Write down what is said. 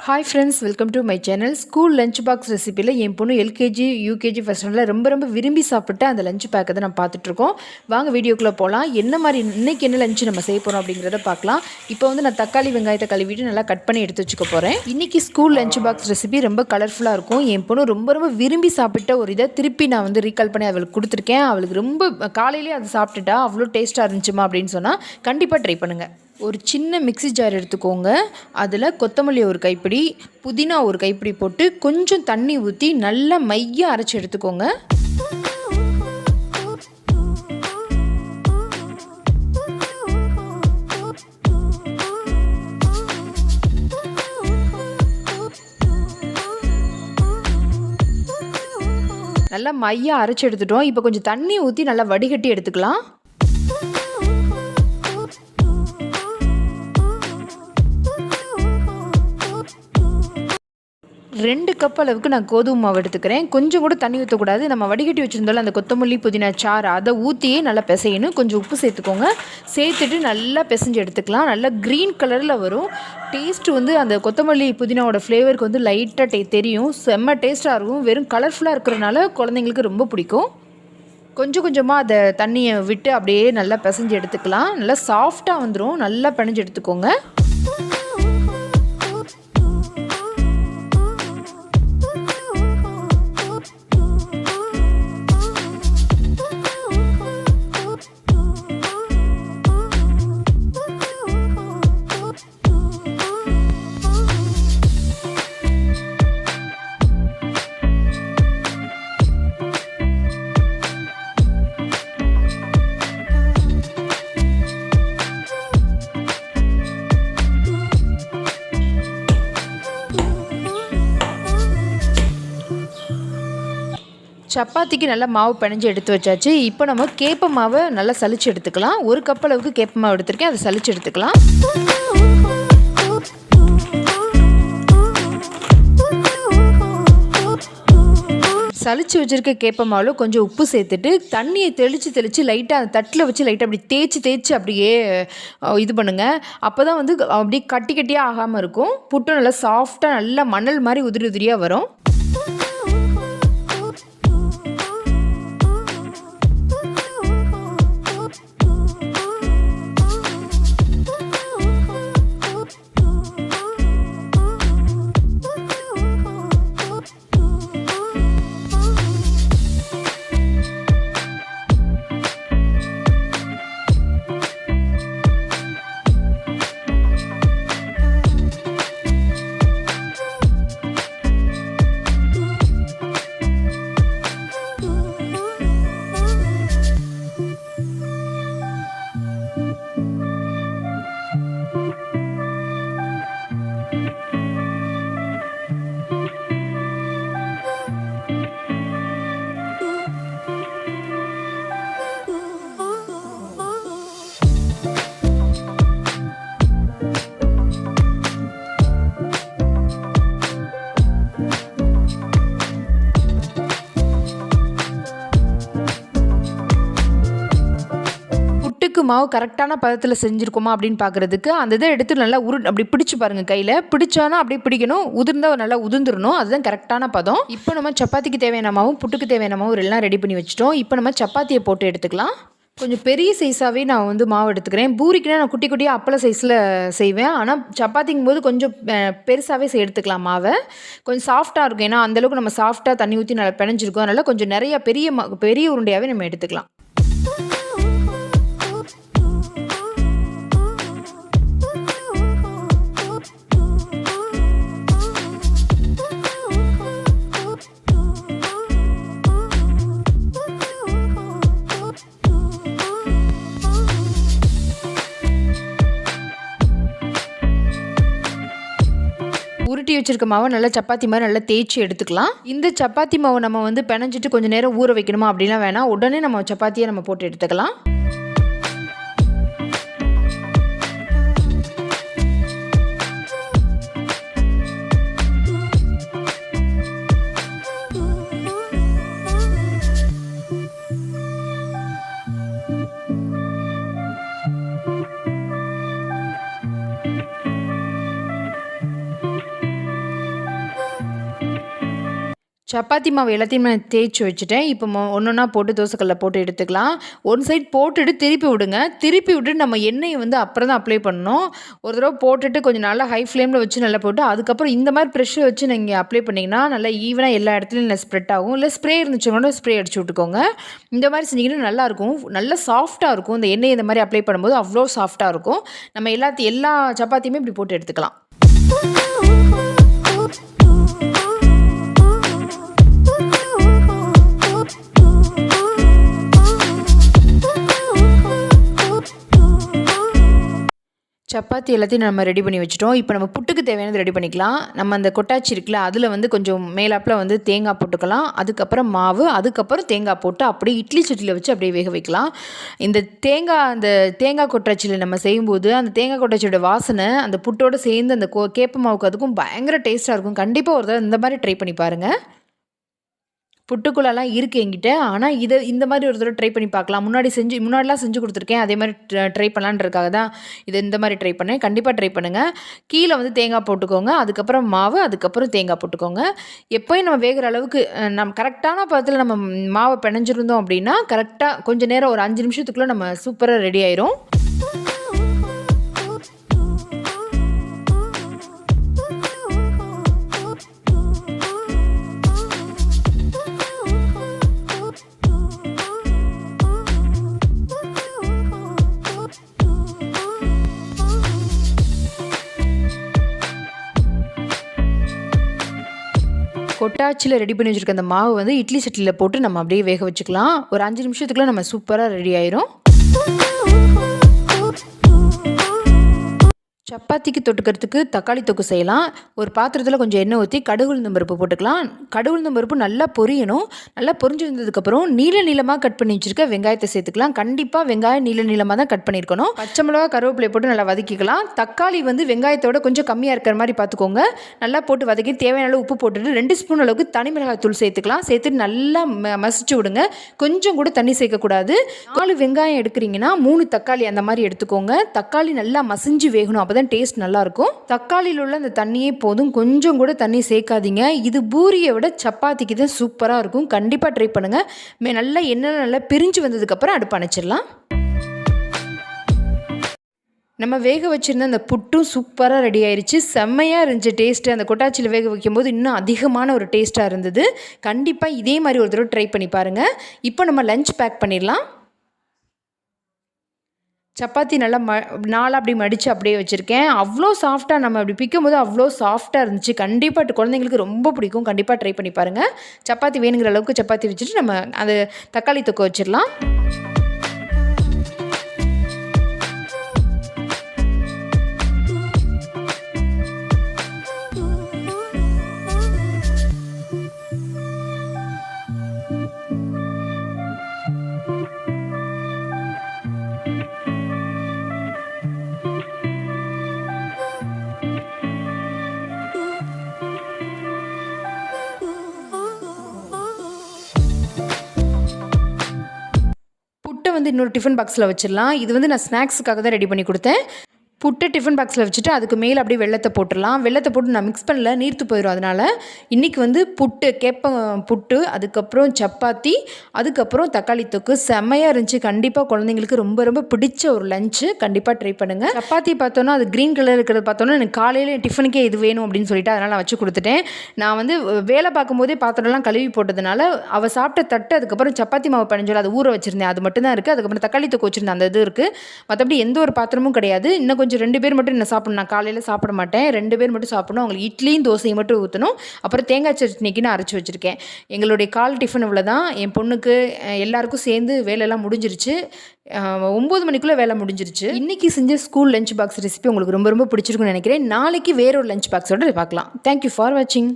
Hi friends, welcome to my channel. School lunch box ரெசிப்பியில் என் பொண்ணு எல்கேஜி யூகேஜி ஃபர்ஸ்ட் ஸ்டாண்டர்டில் ரொம்ப விரும்பி சாப்பிட்டு அந்த லஞ்ச் பேக்கை தான் நம்ம பார்த்துட்ருக்கோம். வாங்க வீடியோக்குள்ளே போகலாம். என்ன மாதிரி இன்றைக்கி என்ன லஞ்சு நம்ம செய்ய போகிறோம் அப்படிங்கிறத பார்க்கலாம். இப்போ வந்து நான் தக்காளி வெங்காயத்தை கழுவிட்டு நல்லா கட் பண்ணி எடுத்து வச்சுக்க போகிறேன். இன்றைக்கி ஸ்கூல் லஞ்ச் பாக்ஸ் ரெசிபி ரொம்ப கலர்ஃபுல்லாக இருக்கும். என் பொண்ணு ரொம்ப விரும்பி சாப்பிட்ட ஒரு இதை திருப்பி நான் வந்து ரீகால் பண்ணி அவளுக்கு கொடுத்துருக்கேன். அவளுக்கு ரொம்ப காலையிலே அது சாப்பிட்டுட்டா அவ்வளோ டேஸ்ட்டாக இருந்துச்சுமா அப்படின்னு சொன்னால் கண்டிப்பாக ட்ரை பண்ணுங்கள். ஒரு சின்ன மிக்ஸி ஜார் எடுத்துக்கோங்க. அதில் கொத்தமல்லி ஒரு கைப்பிடி, புதினா ஒரு கைப்பிடி போட்டு கொஞ்சம் தண்ணி ஊற்றி நல்லா மையாக அரைச்சி எடுத்துக்கோங்க. நல்லா மையாக அரைச்சி எடுத்துட்டோம். இப்போ கொஞ்சம் தண்ணி ஊற்றி நல்லா வடிகட்டி எடுத்துக்கலாம். 2 கப் அளவுக்கு நான் கோதுமை மாவு எடுத்துக்கிறேன். கொஞ்சம் கூட தண்ணி ஊற்றக்கூடாது. நம்ம வடிகட்டி வச்சுருந்தோம்ல அந்த கொத்தமல்லி புதினா சாறு, அதை ஊற்றியே நல்லா பிசையணும். கொஞ்சம் உப்பு சேர்த்துக்கோங்க. சேர்த்துட்டு நல்லா பிசைஞ்சு எடுத்துக்கலாம். நல்லா க்ரீன் கலரில் வரும். டேஸ்ட்டு வந்து அந்த கொத்தமல்லி புதினாவோட ஃப்ளேவருக்கு வந்து லைட்டாக தெரியும். செம்ம டேஸ்ட்டாக இருக்கும். வெறும் கலர்ஃபுல்லாக இருக்கிறனால குழந்தைங்களுக்கு ரொம்ப பிடிக்கும். கொஞ்சம் கொஞ்சமாக அதை தண்ணியை விட்டு அப்படியே நல்லா பிசைஞ்சு எடுத்துக்கலாம். நல்லா சாஃப்டாக வந்துடும். நல்லா பிணைஞ்சு எடுத்துக்கோங்க. சப்பாத்திக்கு நல்லா மாவு பிணைஞ்சு எடுத்து வச்சாச்சு. இப்போ நம்ம கேப்ப மாவை நல்லா சலிச்சு எடுத்துக்கலாம். 1 கப் அளவுக்கு கேப்ப மாவு எடுத்திருக்கேன். அதை சலிச்சு எடுத்துக்கலாம். சலிச்சு வச்சுருக்க கேப்ப மாவில் கொஞ்சம் உப்பு சேர்த்துட்டு தண்ணியை தெளித்து லைட்டாக அந்த தட்டில் வச்சு லைட்டாக அப்படி தேய்ச்சி அப்படியே இது பண்ணுங்கள். அப்போ தான் வந்து அப்படியே கட்டியாக ஆகாமல் இருக்கும். புட்டும் நல்லா சாஃப்டாக நல்லா மணல் மாதிரி உதிரியாக வரும். மாவு கரெக்டான பதத்தில் செஞ்சுருக்கோமா அப்படின்னு பார்க்குறதுக்கு அந்த இதை எடுத்து நல்லா அப்படி பிடிச்சி பாருங்கள். கையில் பிடிச்சானா அப்படியே பிடிக்கணும். உதிர்ந்தால் நல்லா உதிர்ந்துடணும். அதுதான் கரெக்டான பதம். இப்போ நம்ம சப்பாத்திக்கு தேவையான மாவும் புட்டுக்கு தேவையான மாவும் எல்லாம் ரெடி பண்ணி வச்சுட்டோம். இப்போ நம்ம சப்பாத்தியை போட்டு எடுத்துக்கலாம். கொஞ்சம் பெரிய சைஸாகவே நான் வந்து மாவு எடுத்துக்கிறேன். பூரிக்குனா நான் குட்டியாக அப்பள சைஸில் செய்வேன். ஆனால் சப்பாத்திங்கும் போது கொஞ்சம் பெருசாகவே எடுத்துக்கலாம் மாவை. கொஞ்சம் சாஃப்டாக இருக்கும். ஏன்னா அந்தளவுக்கு நம்ம சாஃப்டாக தண்ணி ஊற்றி நல்லா பிணைஞ்சிருக்கோம். அதனால் கொஞ்சம் நிறையா பெரிய உருண்டையாகவே நம்ம எடுத்துக்கலாம். உருட்டி வச்சிருக்க மாவை நல்லா சப்பாத்தி மாதிரி நல்லா தேய்ச்சி எடுத்துக்கலாம். இந்த சப்பாத்தி மாவை நம்ம வந்து பிணைஞ்சிட்டு கொஞ்சம் நேரம் ஊற வைக்கணுமா அப்படிலாம் வேணாம். உடனே நம்ம சப்பாத்தியை நம்ம போட்டு எடுத்துக்கலாம். சப்பாத்தி மாவு எல்லாத்தையும் நான் தேய்ச்சி வச்சுட்டேன். இப்போ ஒன்றா போட்டு தோசைக்கல்ல போட்டு எடுத்துக்கலாம். ஒரு சைட் போட்டுட்டு திருப்பி விடுங்க. திருப்பி விட்டுட்டு நம்ம எண்ணெயை வந்து அப்புறம் தான் அப்ளை பண்ணணும். ஒரு தடவை போட்டுட்டு கொஞ்சம் நல்லா ஹை ஃப்ளேமில் வச்சு நல்லா போட்டு அதுக்கப்புறம் இந்த மாதிரி ப்ரெஷ்ஷை வச்சு நீங்கள் அப்ளை பண்ணிங்கன்னா நல்லா ஈவனாக எல்லா இடத்துலையும் நல்லா ஸ்ப்ரெட் ஆகும். இல்லை ஸ்ப்ரே இருந்துச்சுன்னா ஸ்ப்ரே அடிச்சு விட்டுக்கோங்க. இந்த மாதிரி செஞ்சிங்கன்னா நல்லாயிருக்கும். நல்லா சாஃப்ட்டாக இருக்கும். இந்த எண்ணெய் இந்த மாதிரி அப்ளை பண்ணும்போது அவ்வளோ சாஃப்ட்டாக இருக்கும். நம்ம எல்லா சப்பாத்தியுமே இப்படி போட்டு எடுத்துக்கலாம். சப்பாத்தி எல்லாத்தையும் நம்ம ரெடி பண்ணி வச்சுட்டோம். இப்போ நம்ம புட்டுக்கு தேவையானது ரெடி பண்ணிக்கலாம். நம்ம அந்த கொட்டாச்சி இருக்குல்ல, அதில் வந்து கொஞ்சம் மேலாப்பில் வந்து தேங்காய் போட்டுக்கலாம். அதுக்கப்புறம் மாவு, அதுக்கப்புறம் தேங்காய் போட்டு அப்படியே இட்லி சட்டியில் வச்சு அப்படியே வேக வைக்கலாம். அந்த தேங்காய் கொட்டாச்சியில் நம்ம செய்யும்போது அந்த தேங்காய் கொட்டாச்சியோட வாசனை அந்த புட்டோடு சேர்ந்து அந்த கேப்ப மாவுக்கு அதுக்கும் பயங்கர டேஸ்ட்டாக இருக்கும். கண்டிப்பாக ஒரு தடவை இந்த மாதிரி ட்ரை பண்ணி பாருங்கள். புட்டுக்குள்ளெல்லாம் இருக்குது என்கிட்ட. ஆனால் இந்த மாதிரி ஒரு தடவை ட்ரை பண்ணி பார்க்கலாம். முன்னாடிலாம் செஞ்சு கொடுத்துருக்கேன். அதே மாதிரி ட்ரை பண்ணலான்றதுக்காக தான் இந்த மாதிரி ட்ரை பண்ணேன். கண்டிப்பாக ட்ரை பண்ணுங்கள். கீழே வந்து தேங்காய் போட்டுக்கோங்க. அதுக்கப்புறம் மாவு, அதுக்கப்புறம் தேங்காய் போட்டுக்கோங்க. எப்போயும் நம்ம வேகிற அளவுக்கு நம்ம கரெக்டான பதத்தில் நம்ம மாவை பிணைஞ்சிருந்தோம் அப்படின்னா கரெக்டாக கொஞ்சம் நேரம் ஒரு 5 நிமிஷத்துக்குள்ளே நம்ம சூப்பராக ரெடி ஆயிரும். கொட்டாச்சியில் ரெடி பண்ணி வச்சுருக்க அந்த மாவு வந்து இட்லி சட்டியில் போட்டு நம்ம அப்படியே வேக வச்சுக்கலாம். ஒரு 5 நிமிஷத்துக்குள்ளே நம்ம சூப்பராக ரெடி ஆயிரும். சப்பாத்திக்கு தொட்டுக்கிறதுக்கு தக்காளி தொக்கு செய்யலாம். ஒரு பாத்திரத்தில் கொஞ்சம் எண்ணெய் ஊற்றி கடுகு உளுந்தம் பருப்பு போட்டுக்கலாம். கடுகு உளுந்தம் பருப்பு நல்லா பொரியணும். நல்லா பொரிஞ்சிருந்ததுக்கப்புறம் நீளமாக கட் பண்ணி வச்சுருக்க வெங்காயத்தை சேர்த்துக்கலாம். கண்டிப்பாக வெங்காயம் நீளமாக தான் கட் பண்ணியிருக்கணும். பச்சை மிளகா கருவேப்பிலை போட்டு நல்லா வதக்கிக்கலாம். தக்காளி வந்து வெங்காயத்தோட கொஞ்சம் கம்மியாக இருக்கிற மாதிரி பார்த்துக்கோங்க. நல்லா போட்டு வதக்கி தேவையான அளவு உப்பு போட்டுட்டு 2 ஸ்பூன் அளவுக்கு தனி மிளகாய் தூள் சேர்த்துக்கலாம். சேர்த்துட்டு நல்லா மசிச்சு விடுங்க. கொஞ்சம் கூட தண்ணி சேர்க்கக்கூடாது. 4 வெங்காயம் எடுக்கிறீங்கன்னா 3 தக்காளி அந்த மாதிரி எடுத்துக்கோங்க. தக்காளி நல்லா மசிஞ்சு வேகணும். அப்போ டேஸ்ட் நல்லா இருக்கும். தக்காளியில் உள்ள அந்த தண்ணியே போதும். கொஞ்சம் கூட தண்ணி சேர்க்காதீங்க. இது பூரியை விட சப்பாத்திக்கு தான் சூப்பராக இருக்கும். கண்டிப்பாக ட்ரை பண்ணுங்க. நல்லா எண்ணெய் நல்லா பிரிஞ்சு வந்ததுக்கப்புறம் அடுப்பு அணைச்சிடலாம். நம்ம வேக வச்சுருந்த அந்த புட்டும் சூப்பராக ரெடி ஆயிடுச்சு. செம்மையாக இருந்துச்சு டேஸ்ட்டு. அந்த கொட்டாச்சியில் வேக வைக்கும்போது இன்னும் அதிகமான ஒரு டேஸ்ட்டாக இருந்தது. கண்டிப்பாக இதே மாதிரி ஒரு தடவை ட்ரை பண்ணி பாருங்கள். இப்போ நம்ம லஞ்ச் பேக் பண்ணிடலாம். சப்பாத்தி நல்லா நாளாக அப்படி மடித்து அப்படியே வச்சுருக்கேன். அவ்வளோ சாஃப்டாக நம்ம அப்படி பிக்கும்போது அவ்வளோ சாஃப்டாக இருந்துச்சு. கண்டிப்பாக குழந்தைங்களுக்கு ரொம்ப பிடிக்கும். கண்டிப்பாக ட்ரை பண்ணி பாருங்கள். சப்பாத்தி வேணுங்கிற அளவுக்கு சப்பாத்தி வச்சுட்டு நம்ம அந்த தக்காளி தொக்கு வச்சிடலாம். வந்து இன்னொரு டிஃபன் பாக்ஸில் வச்சிடலாம். இது வந்து நான் ஸ்நாக்ஸுக்காக தான் ரெடி பண்ணி கொடுத்தேன். புட்டை டிஃபன் பாக்ஸில் வச்சுட்டு அதுக்கு மேலே அப்படியே வெள்ளத்தை போட்டுடலாம். வெள்ளத்தை போட்டு நான் மிக்ஸ் பண்ணல, நீர்த்து போயிடும். அதனால் இன்றைக்கி வந்து புட்டு, அதுக்கப்புறம் சப்பாத்தி, அதுக்கப்புறம் தக்காளி தொக்கு செம்மையாக இருந்துச்சு. கண்டிப்பாக குழந்தைங்களுக்கு ரொம்ப ரொம்ப பிடிச்ச ஒரு லஞ்சு. கண்டிப்பாக ட்ரை பண்ணுங்கள். சப்பாத்தி பார்த்தோன்னா அது க்ரீன் கலர் இருக்கிறத பார்த்தோன்னா எனக்கு காலையில் டிஃபனுக்கே இது வேணும் அப்படின்னு சொல்லிட்டு அதனால் நான் வச்சு கொடுத்துட்டேன். நான் வந்து வேலை பார்க்கும்போதே பாத்திரம்லாம் கழுவி போட்டதுனால அவள் சாப்பிட்ட தட்டு, அதுக்கப்புறம் சப்பாத்தி மாவு பனைஞ்சோல அதை ஊற வச்சுருந்தேன். அது மட்டும் தான் இருக்குது. அதுக்கப்புறம் தக்காளி தொக்கு வச்சுருந்தேன். அந்த இது இருக்குது. மற்றபடி எந்த ஒரு பாத்திரமும் கிடையாது. இன்னும் கொஞ்சம் 2 பேர் மட்டும் என்ன சாப்பிடணும். நான் காலையில் சாப்பிட மாட்டேன். 2 பேர் மட்டும் சாப்பிடணும். அவங்களுக்கு இட்லியும் தோசையும் மட்டும் ஊற்றணும். அப்புறம் தேங்காய் சட்னிக்கு நான் அரைச்சி வச்சுருக்கேன். எங்களுடைய கால் டிஃபன் இவ்வளோ தான். என் பொண்ணுக்கு எல்லாருக்கும் சேர்ந்து வேலையெல்லாம் முடிஞ்சிருச்சு. 9 மணிக்குள்ளே வேலை முடிஞ்சிருச்சு. இன்றைக்கி செஞ்ச ஸ்கூல் லஞ்ச் பாக்ஸ் ரெசிபி உங்களுக்கு ரொம்ப ரொம்ப பிடிச்சிருக்குன்னு நினைக்கிறேன். நாளைக்கு வேற ஒரு லஞ்ச் பாக்ஸோடு பார்க்கலாம். தேங்க்யூ ஃபார் வாட்சிங்.